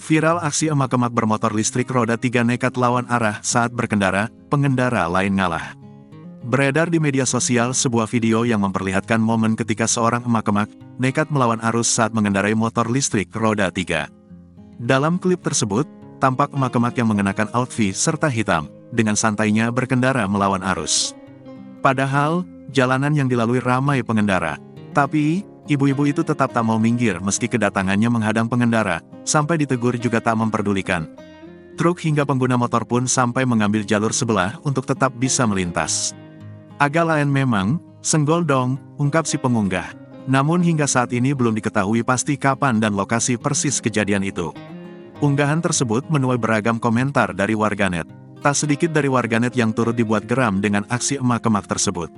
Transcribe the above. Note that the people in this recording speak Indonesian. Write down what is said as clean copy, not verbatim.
Viral aksi emak-emak bermotor listrik roda 3 nekat lawan arah saat berkendara, pengendara lain ngalah. Beredar di media sosial sebuah video yang memperlihatkan momen ketika seorang emak-emak nekat melawan arus saat mengendarai motor listrik roda 3. Dalam klip tersebut, tampak emak-emak yang mengenakan outfit serta hitam, dengan santainya berkendara melawan arus. Padahal, jalanan yang dilalui ramai pengendara. Tapi, ibu-ibu itu tetap tak mau minggir meski kedatangannya menghadang pengendara, sampai ditegur juga tak memperdulikan. Truk hingga pengguna motor pun sampai mengambil jalur sebelah untuk tetap bisa melintas. Agak lain memang, senggol dong, ungkap si pengunggah. Namun hingga saat ini belum diketahui pasti kapan dan lokasi persis kejadian itu. Unggahan tersebut menuai beragam komentar dari warganet. Tak sedikit dari warganet yang turut dibuat geram dengan aksi emak-emak tersebut.